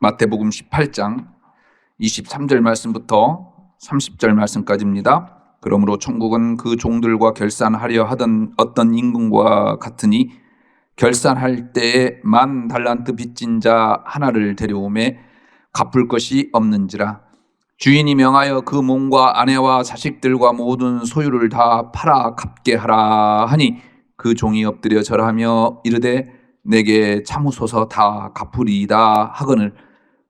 마태복음 18장 23절 말씀부터 30절 말씀까지입니다. 그러므로 천국은 그 종들과 결산하려 하던 어떤 임금과 같으니 결산할 때에 10,000달란트 빚진 자 하나를 데려오매 갚을 것이 없는지라. 주인이 명하여 그 몸과 아내와 자식들과 모든 소유를 다 팔아 갚게 하라 하니 그 종이 엎드려 절하며 이르되 내게 참으소서 다 갚으리이다 하거늘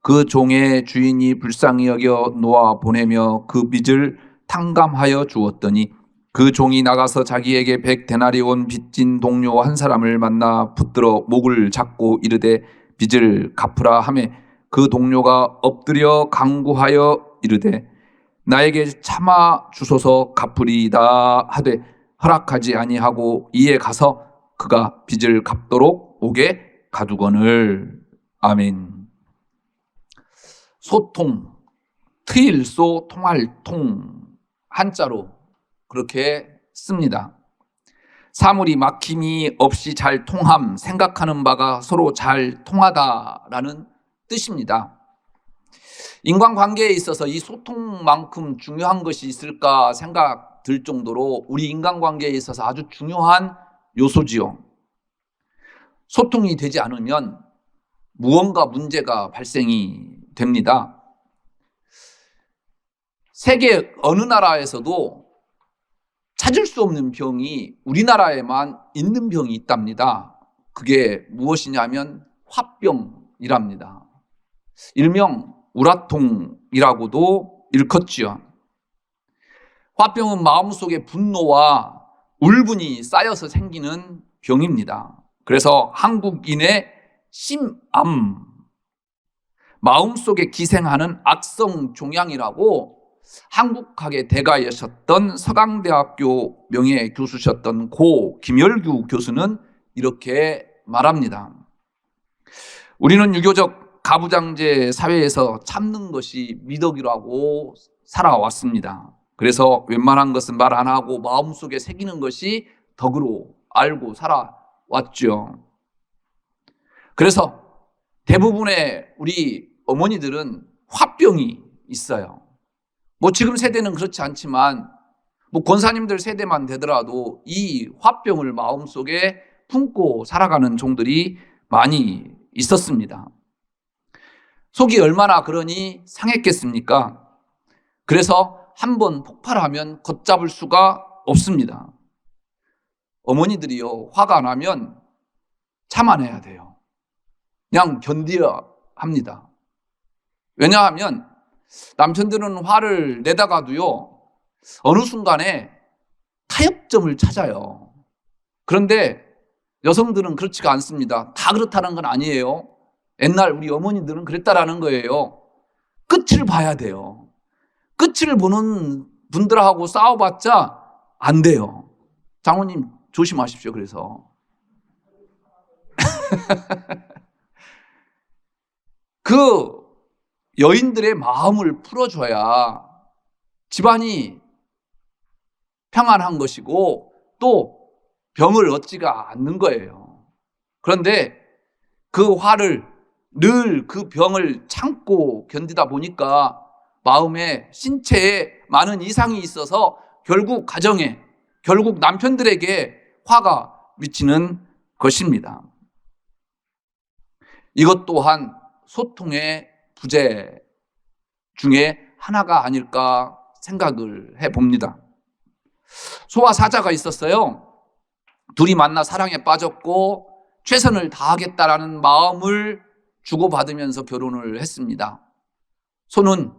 그 종의 주인이 불쌍히 여겨 놓아 보내며 그 빚을 탕감하여 주었더니 그 종이 나가서 자기에게 100데나리온 빚진 동료 한 사람을 만나 붙들어 목을 잡고 이르되 빚을 갚으라 하매 그 동료가 엎드려 간구하여 이르되 나에게 참아 주소서 갚으리이다 하되 허락하지 아니하고 이에 가서 그가 빚을 갚도록 옥에 가두거늘. 아멘. 소통, 트일소 통할 통, 한자로 그렇게 씁니다. 사물이 막힘이 없이 잘 통함, 생각하는 바가 서로 잘 통하다라는 뜻입니다. 인간관계에 있어서 이 소통만큼 중요한 것이 있을까 생각 들 정도로 우리 인간관계에 있어서 아주 중요한 요소지요. 소통이 되지 않으면 무언가 문제가 발생이 됩니다. 세계 어느 나라에서도 찾을 수 없는 병이 우리나라에만 있는 병이 있답니다. 그게 무엇이냐면 화병이랍니다. 일명 우라통이라고도 일컫지요. 화병은 마음속에 분노와 울분이 쌓여서 생기는 병입니다. 그래서 한국인의 심암, 마음속에 기생하는 악성 종양이라고 한국학의 대가이셨던 서강대학교 명예교수셨던 고 김열규 교수는 이렇게 말합니다. 우리는 유교적 가부장제 사회에서 참는 것이 미덕이라고 살아왔습니다. 그래서 웬만한 것은 말 안 하고 마음속에 새기는 것이 덕으로 알고 살아왔죠. 그래서 대부분의 우리 어머니들은 화병이 있어요. 지금 세대는 그렇지 않지만 권사님들 세대만 되더라도 이 화병을 마음속에 품고 살아가는 종들이 많이 있었습니다. 속이 얼마나 그러니 상했겠습니까? 그래서 한번 폭발하면 걷잡을 수가 없습니다. 어머니들이요, 화가 나면 참아내야 돼요. 그냥 견뎌야 합니다. 왜냐하면 남편들은 화를 내다가도요, 어느 순간에 타협점을 찾아요. 그런데 여성들은 그렇지가 않습니다. 다 그렇다는 건 아니에요. 옛날 우리 어머니들은 그랬다라는 거예요. 끝을 봐야 돼요. 끝을 보는 분들하고 싸워봤자 안 돼요. 장모님 조심하십시오. 그래서 그 여인들의 마음을 풀어줘야 집안이 평안한 것이고 또 병을 얻지가 않는 거예요. 그런데 그 화를 늘 그 병을 참고 견디다 보니까 마음에 신체에 많은 이상이 있어서 결국 가정에, 결국 남편들에게 화가 미치는 것입니다. 이것 또한 소통의 부재 중에 하나가 아닐까 생각을 해봅니다. 소와 사자가 있었어요. 둘이 만나 사랑에 빠졌고 최선을 다하겠다라는 마음을 주고받으면서 결혼을 했습니다. 소는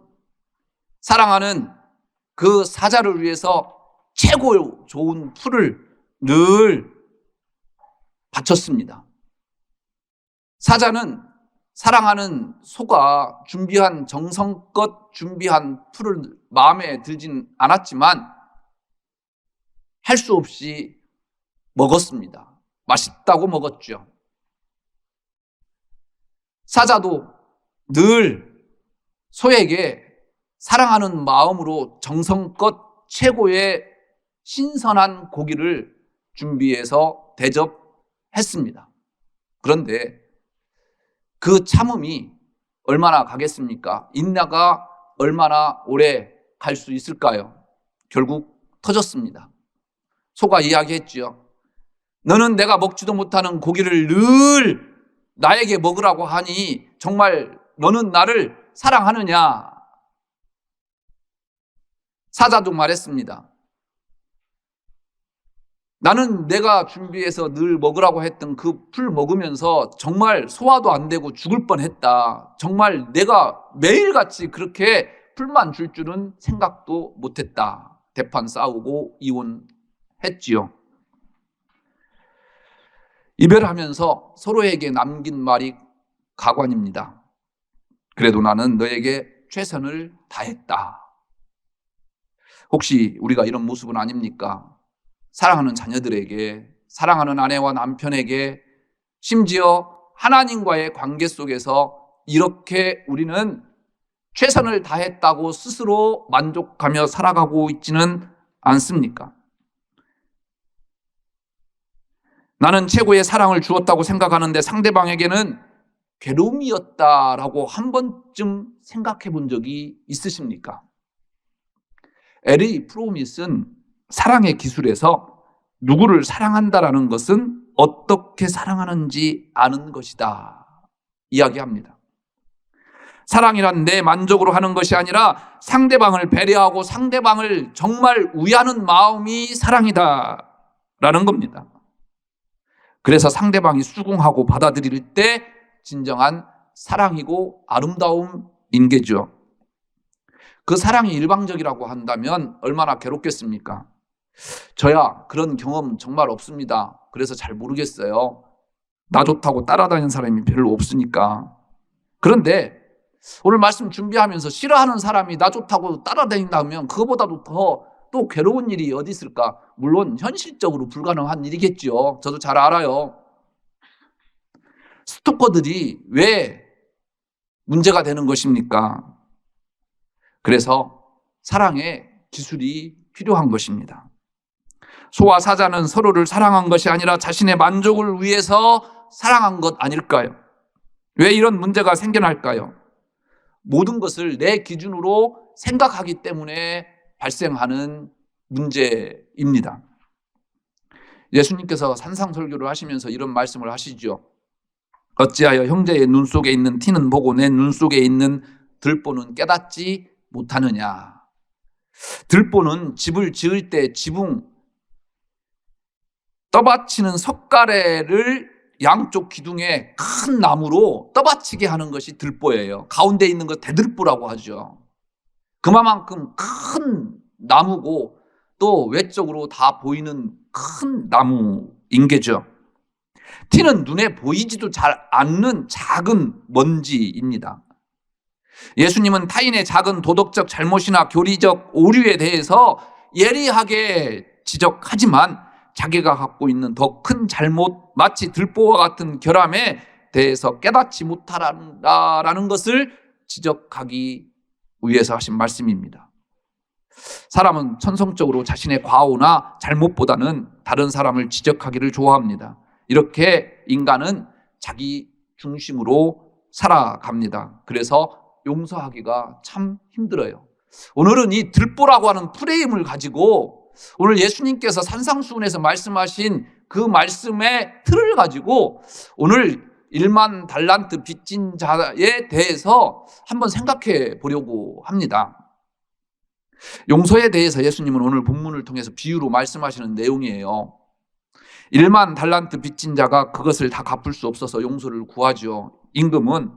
사랑하는 그 사자를 위해서 최고 좋은 풀을 늘 바쳤습니다. 사자는 사랑하는 소가 준비한 정성껏 준비한 풀을 마음에 들진 않았지만 할 수 없이 먹었습니다. 맛있다고 먹었죠. 사자도 늘 소에게 사랑하는 마음으로 정성껏 최고의 신선한 고기를 준비해서 대접해 했습니다. 그런데 그 참음이 얼마나 가겠습니까? 인내가 얼마나 오래 갈 수 있을까요? 결국 터졌습니다. 소가 이야기했지요. 너는 내가 먹지도 못하는 고기를 늘 나에게 먹으라고 하니 정말 너는 나를 사랑하느냐? 사자도 말했습니다. 나는 내가 준비해서 늘 먹으라고 했던 그 풀 먹으면서 정말 소화도 안 되고 죽을 뻔했다. 정말 내가 매일같이 그렇게 풀만 줄 줄은 생각도 못했다. 대판 싸우고 이혼했지요. 이별하면서 서로에게 남긴 말이 가관입니다. 그래도 나는 너에게 최선을 다했다. 혹시 우리가 이런 모습은 아닙니까? 사랑하는 자녀들에게, 사랑하는 아내와 남편에게, 심지어 하나님과의 관계 속에서 이렇게 우리는 최선을 다했다고 스스로 만족하며 살아가고 있지는 않습니까? 나는 최고의 사랑을 주었다고 생각하는데 상대방에게는 괴로움이었다라고 한 번쯤 생각해 본 적이 있으십니까? L.A. 프로밋은 사랑의 기술에서 누구를 사랑한다라는 것은 어떻게 사랑하는지 아는 것이다 이야기합니다. 사랑이란 내 만족으로 하는 것이 아니라 상대방을 배려하고 상대방을 정말 위하는 마음이 사랑이다라는 겁니다. 그래서 상대방이 수긍하고 받아들일 때 진정한 사랑이고 아름다움인 게죠. 그 사랑이 일방적이라고 한다면 얼마나 괴롭겠습니까? 저야 그런 경험 정말 없습니다. 그래서 잘 모르겠어요. 나 좋다고 따라다니는 사람이 별로 없으니까. 그런데 오늘 말씀 준비하면서 싫어하는 사람이 나 좋다고 따라다닌다면 그거보다도 더 또 괴로운 일이 어디 있을까? 물론 현실적으로 불가능한 일이겠죠. 저도 잘 알아요. 스토커들이 왜 문제가 되는 것입니까? 그래서 사랑의 기술이 필요한 것입니다. 소와 사자는 서로를 사랑한 것이 아니라 자신의 만족을 위해서 사랑한 것 아닐까요? 왜 이런 문제가 생겨날까요? 모든 것을 내 기준으로 생각하기 때문에 발생하는 문제입니다. 예수님께서 산상설교를 하시면서 이런 말씀을 하시죠. 어찌하여 형제의 눈 속에 있는 티는 보고 내 눈 속에 있는 들보는 깨닫지 못하느냐. 들보는 집을 지을 때 지붕 떠받치는 석가래를 양쪽 기둥에 큰 나무로 떠받치게 하는 것이 들보예요. 가운데 있는 것 대들보라고 하죠. 그만큼 큰 나무고 또 외적으로 다 보이는 큰 나무인 게죠. 티는 눈에 보이지도 잘 않는 작은 먼지입니다. 예수님은 타인의 작은 도덕적 잘못이나 교리적 오류에 대해서 예리하게 지적하지만 자기가 갖고 있는 더 큰 잘못, 마치 들보와 같은 결함에 대해서 깨닫지 못하라는 것을 지적하기 위해서 하신 말씀입니다. 사람은 천성적으로 자신의 과오나 잘못보다는 다른 사람을 지적하기를 좋아합니다. 이렇게 인간은 자기 중심으로 살아갑니다. 그래서 용서하기가 참 힘들어요. 오늘은 이 들보라고 하는 프레임을 가지고 오늘 예수님께서 산상수훈에서 말씀하신 그 말씀의 틀을 가지고 오늘 1만 달란트 빚진 자에 대해서 한번 생각해 보려고 합니다. 용서에 대해서 예수님은 오늘 본문을 통해서 비유로 말씀하시는 내용이에요. 1만 달란트 빚진 자가 그것을 다 갚을 수 없어서 용서를 구하죠. 임금은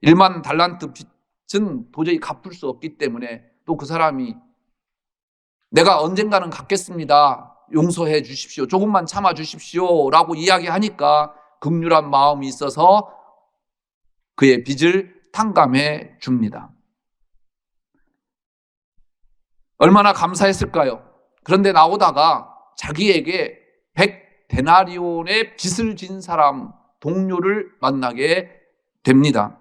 1만 달란트 빚은 도저히 갚을 수 없기 때문에 또 그 사람이 내가 언젠가는 갚겠습니다. 용서해 주십시오. 조금만 참아 주십시오. 라고 이야기하니까 긍휼한 마음이 있어서 그의 빚을 탕감해 줍니다. 얼마나 감사했을까요? 그런데 나오다가 자기에게 100데나리온의 빚을 진 사람 동료를 만나게 됩니다.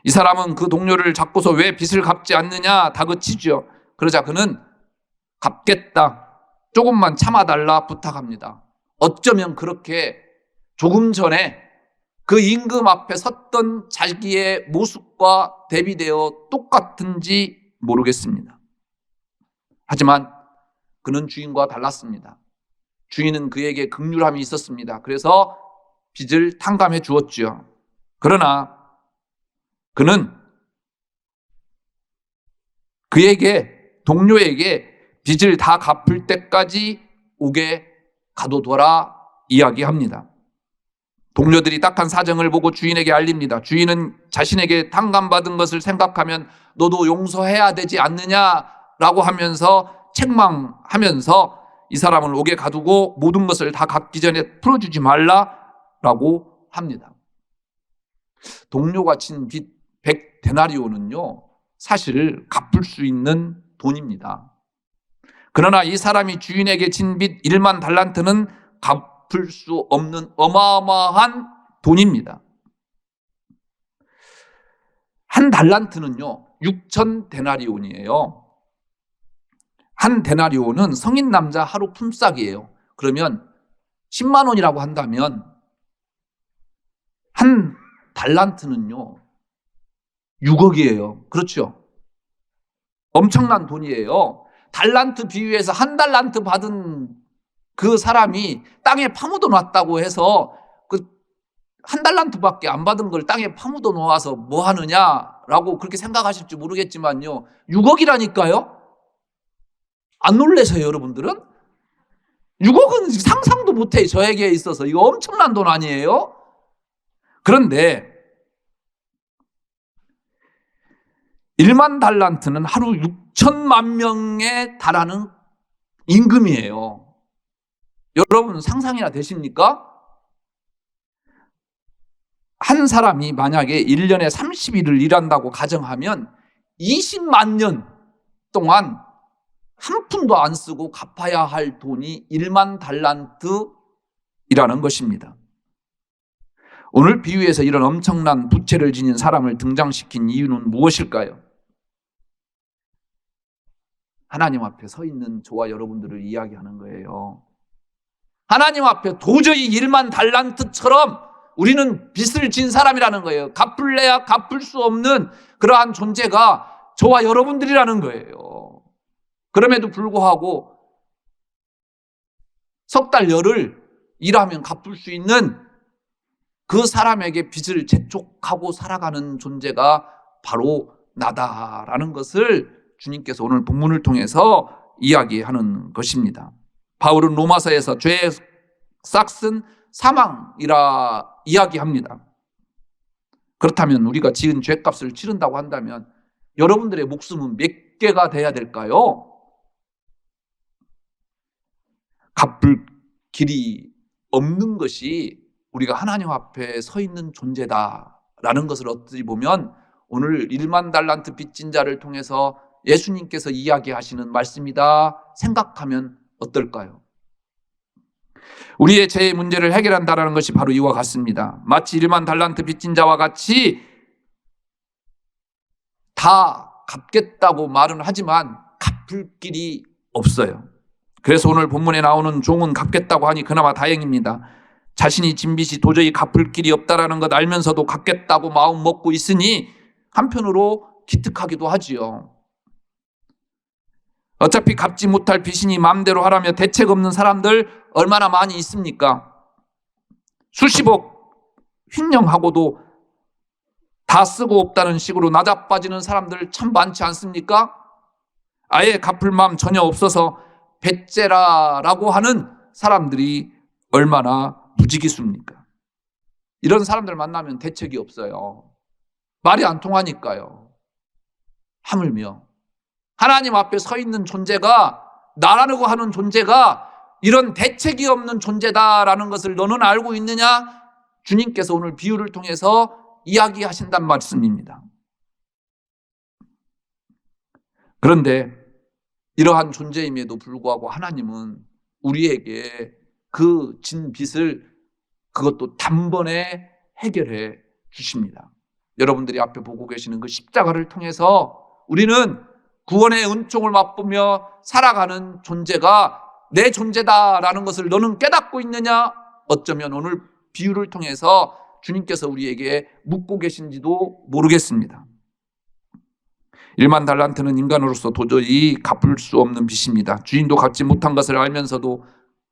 이 사람은 그 동료를 잡고서 왜 빚을 갚지 않느냐 다그치죠. 그러자 그는 갚겠다. 조금만 참아달라 부탁합니다. 어쩌면 그렇게 조금 전에 그 임금 앞에 섰던 자기의 모습과 대비되어 똑같은지 모르겠습니다. 하지만 그는 주인과 달랐습니다. 주인은 그에게 긍휼함이 있었습니다. 그래서 빚을 탕감해 주었죠. 그러나 그는 동료에게 빚을 다 갚을 때까지 옥에 가둬둬라 이야기합니다. 동료들이 딱한 사정을 보고 주인에게 알립니다. 주인은 자신에게 탕감받은 것을 생각하면 너도 용서해야 되지 않느냐라고 하면서 책망하면서 이 사람을 옥에 가두고 모든 것을 다 갚기 전에 풀어주지 말라라고 합니다. 동료가 진 빚 100데나리온은요, 사실 갚을 수 있는 돈입니다. 그러나 이 사람이 주인에게 진 빚 1만 달란트는 갚을 수 없는 어마어마한 돈입니다. 한 달란트는요 6,000데나리온이에요. 한 데나리온은 성인 남자 하루 품삯이에요. 그러면 10만 원이라고 한다면 한 달란트는요 6억이에요. 그렇죠? 엄청난 돈이에요. 달란트 비유해서 한 달란트 받은 그 사람이 땅에 파묻어 놨다고 해서 그 한 달란트밖에 안 받은 걸 땅에 파묻어 놓아서 뭐 하느냐라고 그렇게 생각하실지 모르겠지만요 6억이라니까요. 안 놀라세요 여러분들은? 6억은 상상도 못해요. 저에게 있어서 이거 엄청난 돈 아니에요? 그런데 1만 달란트는 하루 6천만 명에 달하는 임금이에요. 여러분 상상이나 되십니까? 한 사람이 만약에 1년에 30일을 일한다고 가정하면 20만 년 동안 한 푼도 안 쓰고 갚아야 할 돈이 1만 달란트이라는 것입니다. 오늘 비유에서 이런 엄청난 부채를 지닌 사람을 등장시킨 이유는 무엇일까요? 하나님 앞에 서 있는 저와 여러분들을 이야기하는 거예요. 하나님 앞에 도저히 1만 달란트처럼 우리는 빚을 진 사람이라는 거예요. 갚을래야 갚을 수 없는 그러한 존재가 저와 여러분들이라는 거예요. 그럼에도 불구하고 석 달 열흘 일하면 갚을 수 있는 그 사람에게 빚을 재촉하고 살아가는 존재가 바로 나다라는 것을 주님께서 오늘 본문을 통해서 이야기하는 것입니다. 바울은 로마서에서 죄의 싹은 사망이라 이야기합니다. 그렇다면 우리가 지은 죄값을 치른다고 한다면 여러분들의 목숨은 몇 개가 돼야 될까요? 갚을 길이 없는 것이 우리가 하나님 앞에 서 있는 존재다라는 것을 어찌 보면 오늘 1만 달란트 빚진 자를 통해서 예수님께서 이야기하시는 말씀이다 생각하면 어떨까요? 우리의 죄의 문제를 해결한다는 것이 바로 이와 같습니다. 마치 1만 달란트 빚진 자와 같이 다 갚겠다고 말은 하지만 갚을 길이 없어요. 그래서 오늘 본문에 나오는 종은 갚겠다고 하니 그나마 다행입니다. 자신이 진 빚이 도저히 갚을 길이 없다라는 것 알면서도 갚겠다고 마음 먹고 있으니 한편으로 기특하기도 하지요. 어차피 갚지 못할 빚이니 마음대로 하라며 대책 없는 사람들 얼마나 많이 있습니까? 수십억 횡령하고도 다 쓰고 없다는 식으로 나자빠지는 사람들 참 많지 않습니까? 아예 갚을 마음 전혀 없어서 배째라라고 하는 사람들이 얼마나 부지기수입니까? 이런 사람들 만나면 대책이 없어요. 말이 안 통하니까요. 하물며 하나님 앞에 서 있는 존재가, 나라고 하는 존재가 이런 대책이 없는 존재다라는 것을 너는 알고 있느냐? 주님께서 오늘 비유를 통해서 이야기하신단 말씀입니다. 그런데 이러한 존재임에도 불구하고 하나님은 우리에게 그 진 빚을 그것도 단번에 해결해 주십니다. 여러분들이 앞에 보고 계시는 그 십자가를 통해서 우리는 구원의 은총을 맛보며 살아가는 존재가 내 존재다라는 것을 너는 깨닫고 있느냐? 어쩌면 오늘 비유를 통해서 주님께서 우리에게 묻고 계신지도 모르겠습니다. 1만 달란트는 인간으로서 도저히 갚을 수 없는 빚입니다. 주인도 갚지 못한 것을 알면서도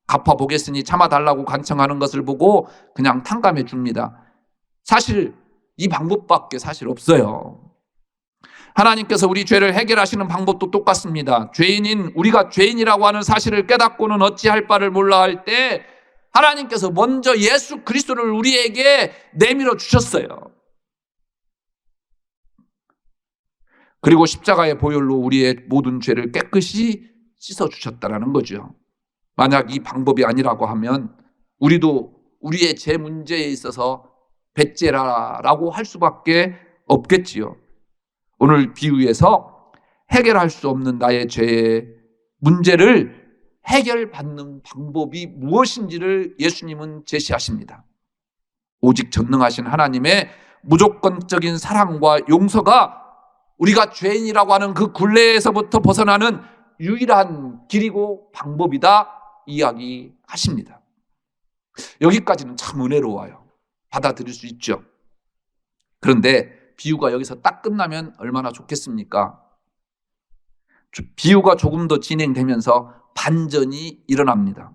갚아보겠으니 참아달라고 간청하는 것을 보고 그냥 탕감해 줍니다. 사실 이 방법밖에 사실 없어요. 하나님께서 우리 죄를 해결하시는 방법도 똑같습니다. 죄인인 우리가 죄인이라고 하는 사실을 깨닫고는 어찌할 바를 몰라 할 때 하나님께서 먼저 예수 그리스도를 우리에게 내밀어 주셨어요. 그리고 십자가의 보혈로 우리의 모든 죄를 깨끗이 씻어 주셨다는 거죠. 만약 이 방법이 아니라고 하면 우리도 우리의 죄 문제에 있어서 배째라라고 할 수밖에 없겠지요. 오늘 비유에서 해결할 수 없는 나의 죄의 문제를 해결받는 방법이 무엇인지를 예수님은 제시하십니다. 오직 전능하신 하나님의 무조건적인 사랑과 용서가 우리가 죄인이라고 하는 그 굴레에서부터 벗어나는 유일한 길이고 방법이다 이야기하십니다. 여기까지는 참 은혜로워요. 받아들일 수 있죠. 그런데 비유가 여기서 딱 끝나면 얼마나 좋겠습니까? 비유가 조금 더 진행되면서 반전이 일어납니다.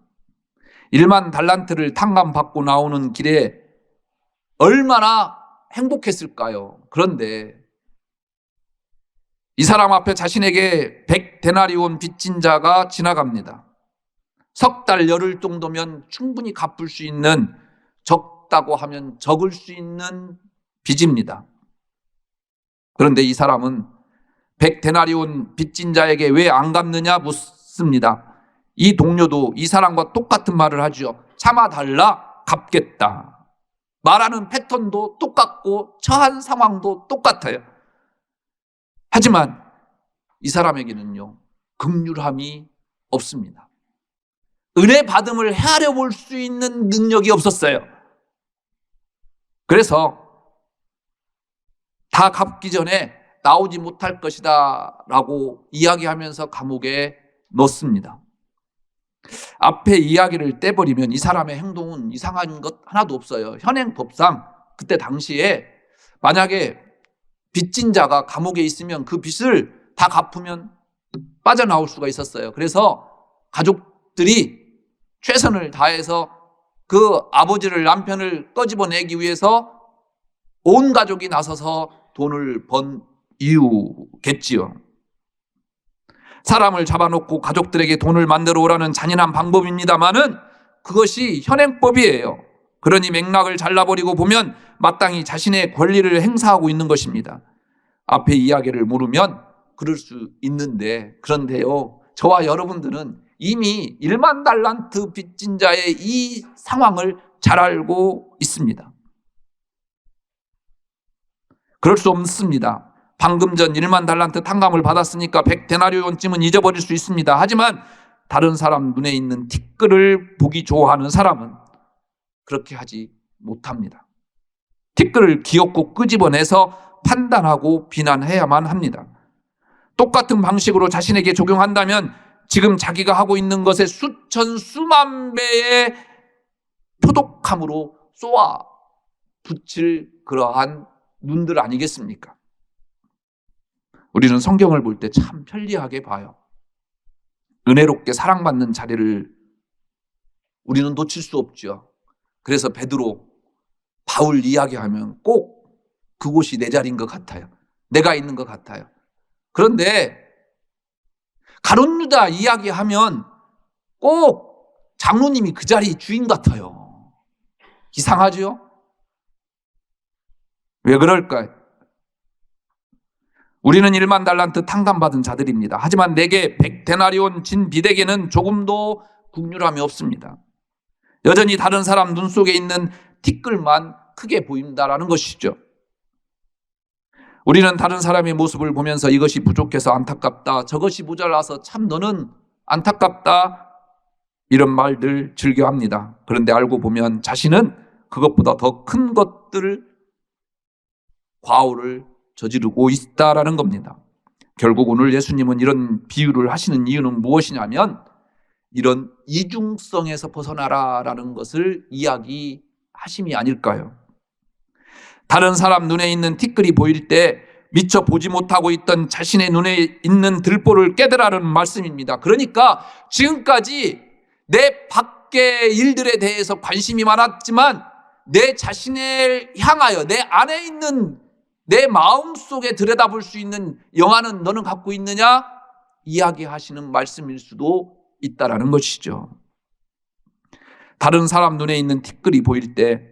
1만 달란트를 탕감받고 나오는 길에 얼마나 행복했을까요? 그런데 이 사람 앞에 자신에게 100데나리온 빚진 자가 지나갑니다. 석 달 열흘 정도면 충분히 갚을 수 있는, 적다고 하면 적을 수 있는 빚입니다. 그런데 이 사람은 100데나리온 빚진 자에게 왜 안 갚느냐 묻습니다. 이 동료도 이 사람과 똑같은 말을 하죠. 참아달라, 갚겠다. 말하는 패턴도 똑같고 처한 상황도 똑같아요. 하지만 이 사람에게는요, 긍휼함이 없습니다. 은혜 받음을 헤아려 볼 수 있는 능력이 없었어요. 그래서 다 갚기 전에 나오지 못할 것이다 라고 이야기하면서 감옥에 넣습니다. 앞에 이야기를 떼버리면 이 사람의 행동은 이상한 것 하나도 없어요. 현행법상 그때 당시에 만약에 빚진 자가 감옥에 있으면 그 빚을 다 갚으면 빠져나올 수가 있었어요. 그래서 가족들이 최선을 다해서 그 아버지를, 남편을 꺼집어내기 위해서 온 가족이 나서서 돈을 번 이유겠지요. 사람을 잡아놓고 가족들에게 돈을 만들어 오라는 잔인한 방법입니다만은 그것이 현행법이에요. 그러니 맥락을 잘라버리고 보면 마땅히 자신의 권리를 행사하고 있는 것입니다. 앞에 이야기를 모르면 그럴 수 있는데, 그런데요, 저와 여러분들은 이미 1만 달란트 빚진 자의 이 상황을 잘 알고 있습니다. 그럴 수 없습니다. 방금 전 1만 달란트 탕감을 받았으니까 100데나리온쯤은 잊어버릴 수 있습니다. 하지만 다른 사람 눈에 있는 티끌을 보기 좋아하는 사람은 그렇게 하지 못합니다. 티끌을 기어코 끄집어내서 판단하고 비난해야만 합니다. 똑같은 방식으로 자신에게 적용한다면 지금 자기가 하고 있는 것에 수천 수만 배의 표독함으로 쏘아 붙일 그러한 눈들 아니겠습니까? 우리는 성경을 볼 때 참 편리하게 봐요. 은혜롭게 사랑받는 자리를 우리는 놓칠 수 없죠. 그래서 베드로, 바울 이야기하면 꼭 그곳이 내 자리인 것 같아요. 내가 있는 것 같아요. 그런데 가룟 유다 이야기하면 꼭 장로님이 그 자리 주인 같아요. 이상하죠? 왜 그럴까요? 우리는 1만 달란트 탕감받은 자들입니다. 하지만 내게 100데나리온 진 빚에게는 조금도 긍휼함이 없습니다. 여전히 다른 사람 눈 속에 있는 티끌만 크게 보인다라는 것이죠. 우리는 다른 사람의 모습을 보면서 이것이 부족해서 안타깝다, 저것이 모자라서 참 너는 안타깝다, 이런 말들 즐겨합니다. 그런데 알고 보면 자신은 그것보다 더 큰 것들을, 과오를 저지르고 있다라는 겁니다. 결국 오늘 예수님은 이런 비유를 하시는 이유는 무엇이냐면 이런 이중성에서 벗어나라라는 것을 이야기하심이 아닐까요? 다른 사람 눈에 있는 티끌이 보일 때 미처 보지 못하고 있던 자신의 눈에 있는 들보를 깨달으라는 말씀입니다. 그러니까 지금까지 내 밖의 일들에 대해서 관심이 많았지만 내 자신을 향하여 내 안에 있는 내 마음속에 들여다볼 수 있는 영안은 너는 갖고 있느냐? 이야기하시는 말씀일 수도 있다라는 것이죠. 다른 사람 눈에 있는 티끌이 보일 때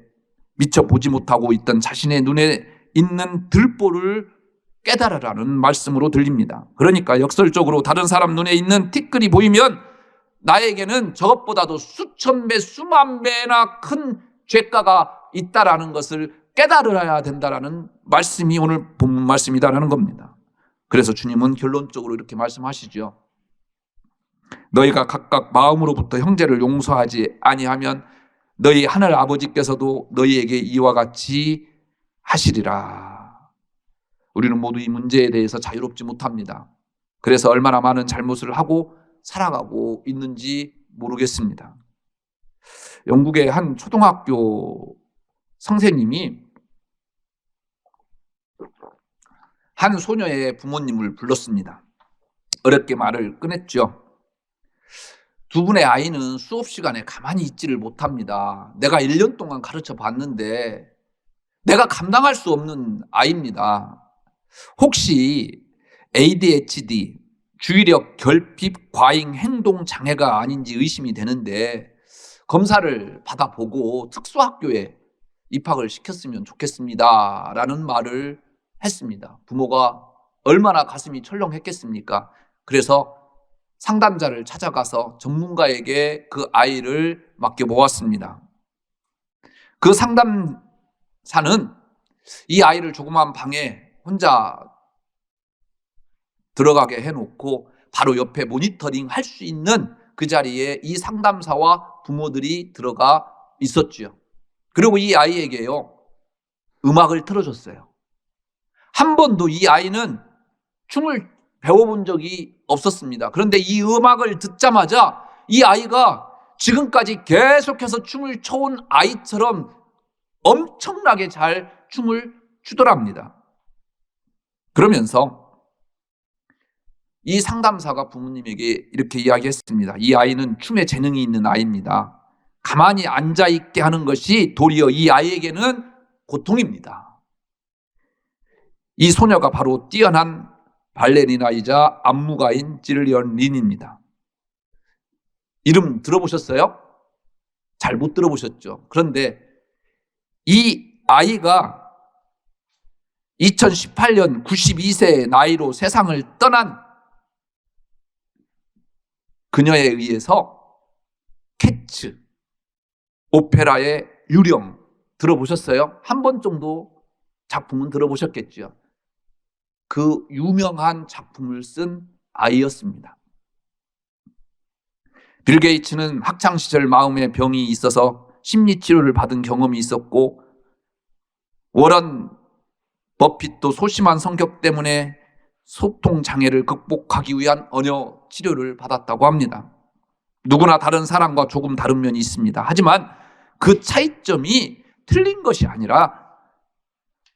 미처 보지 못하고 있던 자신의 눈에 있는 들보를 깨달으라는 말씀으로 들립니다. 그러니까 역설적으로 다른 사람 눈에 있는 티끌이 보이면 나에게는 저것보다도 수천 배, 수만 배나 큰 죄가가 있다라는 것을 깨달아야 된다라는 말씀이 오늘 본문 말씀이다라는 겁니다. 그래서 주님은 결론적으로 이렇게 말씀하시죠. 너희가 각각 마음으로부터 형제를 용서하지 아니하면 너희 하늘 아버지께서도 너희에게 이와 같이 하시리라. 우리는 모두 이 문제에 대해서 자유롭지 못합니다. 그래서 얼마나 많은 잘못을 하고 살아가고 있는지 모르겠습니다. 영국의 한 초등학교 선생님이 한 소녀의 부모님을 불렀습니다. 어렵게 말을 꺼냈죠. 두 분의 아이는 수업 시간에 가만히 있지를 못합니다. 내가 1년 동안 가르쳐 봤는데 내가 감당할 수 없는 아이입니다. 혹시 ADHD, 주의력 결핍 과잉 행동 장애가 아닌지 의심이 되는데 검사를 받아보고 특수학교에 입학을 시켰으면 좋겠습니다 라는 말을 했습니다. 부모가 얼마나 가슴이 철렁했겠습니까? 그래서 상담자를 찾아가서 전문가에게 그 아이를 맡겨보았습니다. 그 상담사는 이 아이를 조그만 방에 혼자 들어가게 해놓고 바로 옆에 모니터링 할 수 있는 그 자리에 이 상담사와 부모들이 들어가 있었죠. 그리고 이 아이에게요, 음악을 틀어줬어요. 한 번도 이 아이는 춤을 배워본 적이 없었습니다. 그런데 이 음악을 듣자마자 이 아이가 지금까지 계속해서 춤을 춰온 아이처럼 엄청나게 잘 춤을 추더랍니다. 그러면서 이 상담사가 부모님에게 이렇게 이야기했습니다. 이 아이는 춤에 재능이 있는 아이입니다. 가만히 앉아있게 하는 것이 도리어 이 아이에게는 고통입니다. 이 소녀가 바로 뛰어난 발레리나이자 안무가인 질리언 린입니다. 이름 들어보셨어요? 잘 못 들어보셨죠? 그런데 이 아이가 2018년 92세의 나이로 세상을 떠난 그녀에 의해서 캐츠, 오페라의 유령 들어보셨어요? 한 번 정도 작품은 들어보셨겠죠? 그 유명한 작품을 쓴 아이였습니다. 빌 게이츠는 학창시절 마음의 병이 있어서 심리치료를 받은 경험이 있었고, 워런 버핏도 소심한 성격 때문에 소통장애를 극복하기 위한 언어 치료를 받았다고 합니다. 누구나 다른 사람과 조금 다른 면이 있습니다. 하지만 그 차이점이 틀린 것이 아니라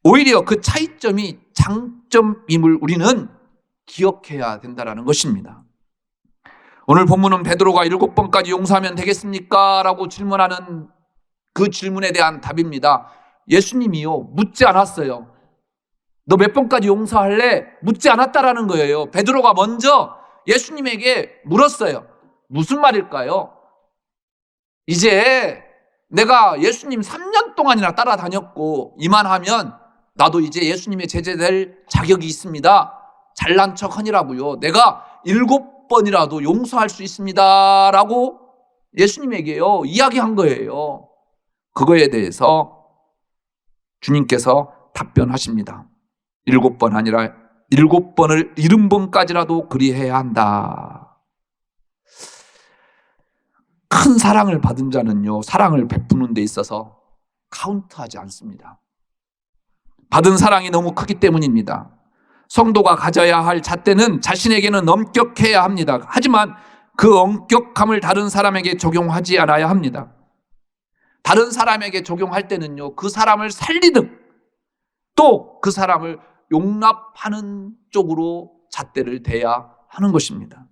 오히려 그 차이점이 장점임을 우리는 기억해야 된다는 것입니다. 오늘 본문은 베드로가 7번까지 용서하면 되겠습니까? 라고 질문하는 그 질문에 대한 답입니다. 예수님이요, 묻지 않았어요. 너 몇 번까지 용서할래? 묻지 않았다라는 거예요. 베드로가 먼저 예수님에게 물었어요. 무슨 말일까요? 이제 내가 예수님 3년 동안이나 따라다녔고 이만하면 나도 이제 예수님의 제자 될 자격이 있습니다. 잘난 척 하니라고요. 내가 7번이라도 용서할 수 있습니다 라고 예수님에게요 이야기한 거예요. 그거에 대해서 주님께서 답변하십니다. 7번 아니라 7번을 70번까지라도 그리해야 한다. 큰 사랑을 받은 자는요, 사랑을 베푸는 데 있어서 카운트하지 않습니다. 받은 사랑이 너무 크기 때문입니다. 성도가 가져야 할 잣대는 자신에게는 엄격해야 합니다. 하지만 그 엄격함을 다른 사람에게 적용하지 않아야 합니다. 다른 사람에게 적용할 때는요, 그 사람을 살리든 또 그 사람을 용납하는 쪽으로 잣대를 대야 하는 것입니다.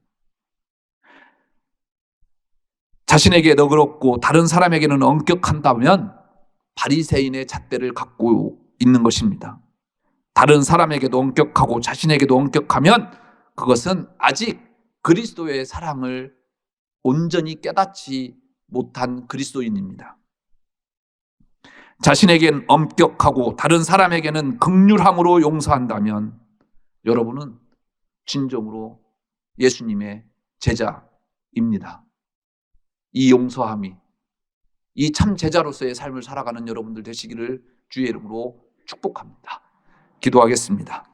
자신에게 너그럽고 다른 사람에게는 엄격한다면 바리새인의 잣대를 갖고 있는 것입니다. 다른 사람에게도 엄격하고 자신에게도 엄격하면 그것은 아직 그리스도의 사랑을 온전히 깨닫지 못한 그리스도인입니다. 자신에겐 엄격하고 다른 사람에게는 긍휼함으로 용서한다면 여러분은 진정으로 예수님의 제자입니다. 이 용서함이 이 참 제자로서의 삶을 살아가는 여러분들 되시기를 주의 이름으로 축복합니다. 기도하겠습니다.